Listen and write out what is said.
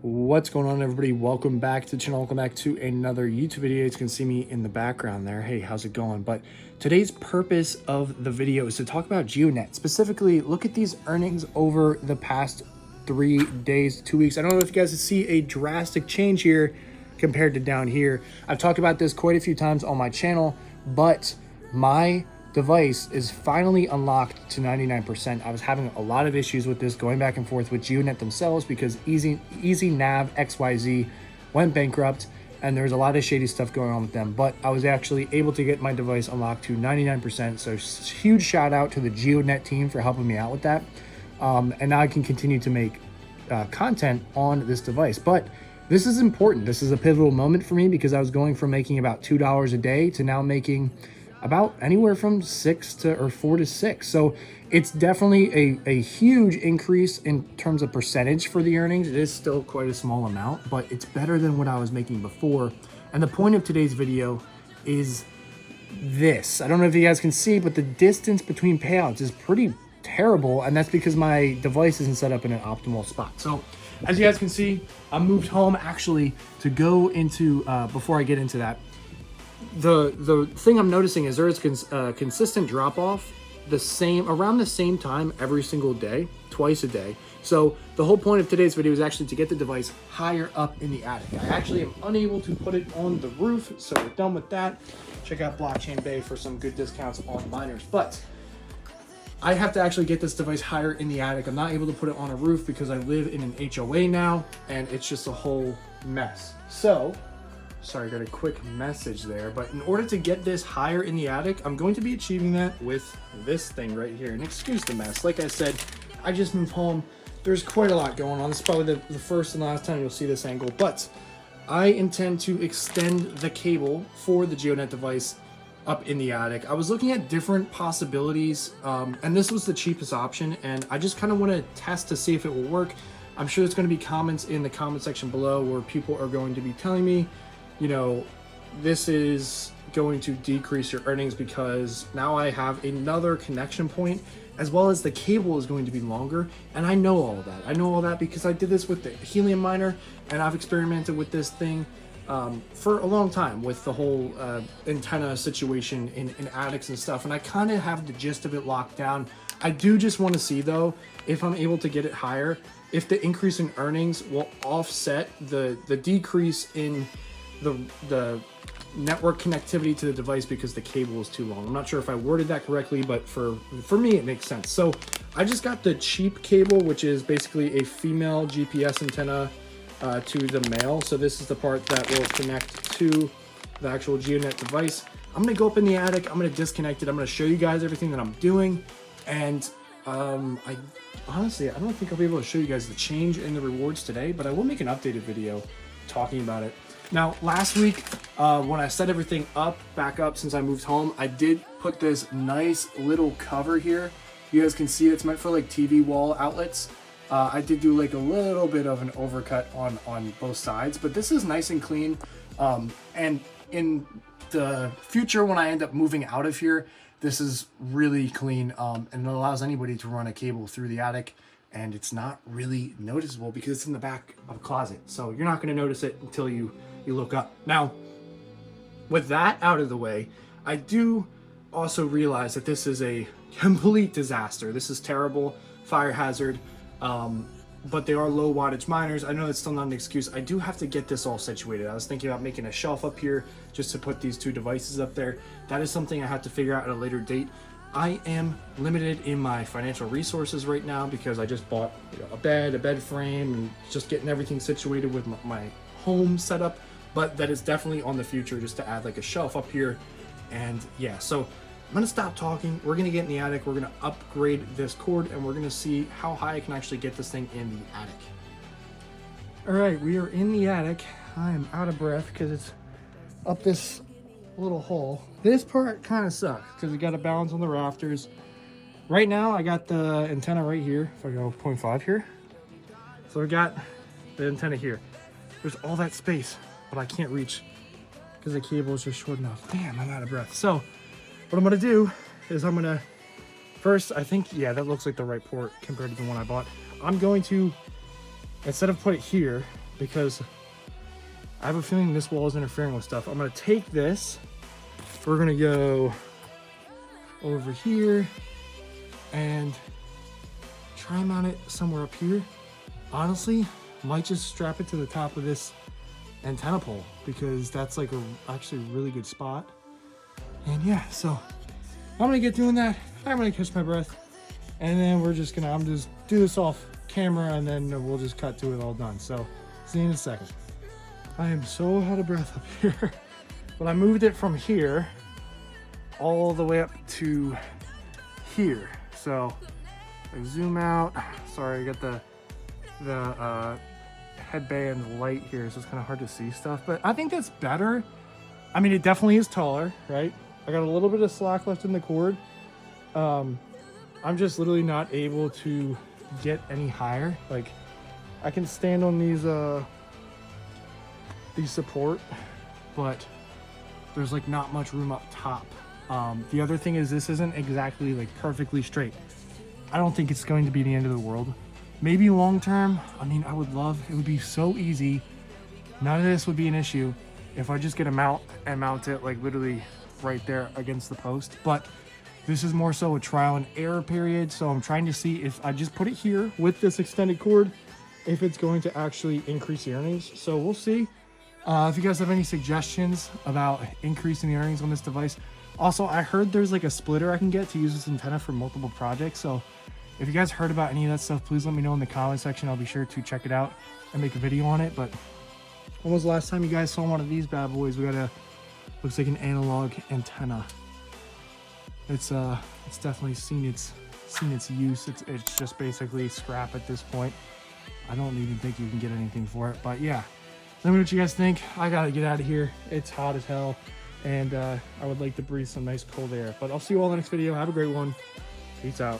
What's going on, everybody? Welcome back to the channel. Welcome back to another YouTube video. You can see me in the background there. Hey, how's it going? But today's purpose of the video is to talk about Geonet. Specifically, look at these earnings over the past 3 days, 2 weeks. I don't know if you guys see a drastic change here compared to down here. I've talked about this quite a few times on my channel, but my device is finally unlocked to 99%. I was having a lot of issues with this, going back and forth with Geonet themselves because Easy Nav XYZ went bankrupt and there was a lot of shady stuff going on with them, but I was actually able to get my device unlocked to 99%. So huge shout out to the Geonet team for helping me out with that. And now I can continue to make content on this device. But this is important. This is a pivotal moment for me because I was going from making about $2 a day to now making about anywhere from 4 to 6. So it's definitely a huge increase in terms of percentage for the earnings. It is still quite a small amount, but it's better than what I was making before. And the point of today's video is this. I don't know if you guys can see, but the distance between payouts is pretty terrible. And that's because my device isn't set up in an optimal spot. So as you guys can see, I moved home actually to go into, before I get into that, the thing I'm noticing is there is consistent drop off around the same time every single day, twice a day. So the whole point of today's video is actually to get the device higher up in the attic. I actually am unable to put it on the roof, so we're done with that. Check out Blockchain Bay for some good discounts on miners, but I have to actually get this device higher in the attic. I'm not able to put it on a roof because I live in an HOA now and it's just a whole mess. So sorry, I got a quick message there, but in order to get this higher in the attic, I'm going to be achieving that with this thing right here. And excuse the mess. Like I said, I just moved home. There's quite a lot going on. This is probably the first and last time you'll see this angle, but I intend to extend the cable for the Geonet device up in the attic. I was looking at different possibilities, and this was the cheapest option, and I just kind of want to test to see if it will work. I'm sure there's going to be comments in the comment section below where people are going to be telling me, you know, this is going to decrease your earnings because now I have another connection point, as well as the cable is going to be longer. And I know all that. I know all that because I did this with the helium miner, and I've experimented with this thing for a long time with the whole antenna situation in attics and stuff. And I kind of have the gist of it locked down. I do just want to see, though, if I'm able to get it higher, if the increase in earnings will offset the decrease in the network connectivity to the device because the cable is too long. I'm not sure if I worded that correctly, but for me it makes sense. So I just got the cheap cable, which is basically a female GPS antenna to the male. So this is the part that will connect to the actual Geonet device. I'm gonna go up in the attic, I'm gonna disconnect it, I'm gonna show you guys everything that I'm doing, and I honestly don't think I'll be able to show you guys the change in the rewards today, but I will make an updated video talking about it. Now, last week, when I set everything back up since I moved home, I did put this nice little cover here. You guys can see it's meant for like TV wall outlets. I did do like a little bit of an overcut on both sides, but this is nice and clean. And in the future, when I end up moving out of here, this is really clean, and it allows anybody to run a cable through the attic. And it's not really noticeable because it's in the back of a closet. So you're not going to notice it until you look up. Now, with that out of the way, I do also realize that this is a complete disaster. This is terrible, fire hazard, but they are low wattage miners. I know that's still not an excuse. I do have to get this all situated. I was thinking about making a shelf up here just to put these two devices up there. That is something I have to figure out at a later date. I am limited in my financial resources right now because I just bought a bed frame, and just getting everything situated with my home setup. But that is definitely on the future, just to add like a shelf up here. And yeah, so I'm gonna stop talking. We're gonna get in the attic. We're gonna upgrade this cord, and we're gonna see how high I can actually get this thing in the attic. All right, we are in the attic. I am out of breath because it's up this little hole. This part kind of sucks because we got to balance on the rafters. Right now I got the antenna right here. If I go 0.5 here, so I got the antenna here. There's all that space, but I can't reach because the cable is just short enough. Damn, I'm out of breath. So what I'm gonna do is I'm gonna first, I think, yeah, that looks like the right port compared to the one I bought. I'm going to, instead of put it here, because I have a feeling this wall is interfering with stuff. I'm gonna take this, we're gonna go over here and try and mount it somewhere up here. Honestly, might just strap it to the top of this antenna pole because that's like actually a really good spot. And yeah, so I'm gonna get doing that. I'm gonna catch my breath, and then I'm just do this off camera, and then we'll just cut to it all done. So see you in a second. I am so out of breath up here, but I moved it from here all the way up to here. So I zoom out. Sorry, I got the headband light here, so it's kind of hard to see stuff, but I think that's better. I mean, it definitely is taller, right? I got a little bit of slack left in the cord. I'm just literally not able to get any higher. Like, I can stand on these support, but there's like not much room up top. The other thing is this isn't exactly like perfectly straight. I don't think it's going to be the end of the world. Maybe long term, I mean, I would love, it would be so easy. None of this would be an issue if I just get a mount and mount it like literally right there against the post. But this is more so a trial and error period. So I'm trying to see if I just put it here with this extended cord, if it's going to actually increase the earnings. So we'll see. If you guys have any suggestions about increasing the earnings on this device. Also, I heard there's like a splitter I can get to use this antenna for multiple projects. So if you guys heard about any of that stuff, please let me know in the comment section. I'll be sure to check it out and make a video on it. But when was the last time you guys saw one of these bad boys? We got looks like an analog antenna. It's definitely seen its use. It's just basically scrap at this point. I don't even think you can get anything for it. But yeah, let me know what you guys think. I gotta get out of here. It's hot as hell, and I would like to breathe some nice cold air. But I'll see you all in the next video. Have a great one. Peace out.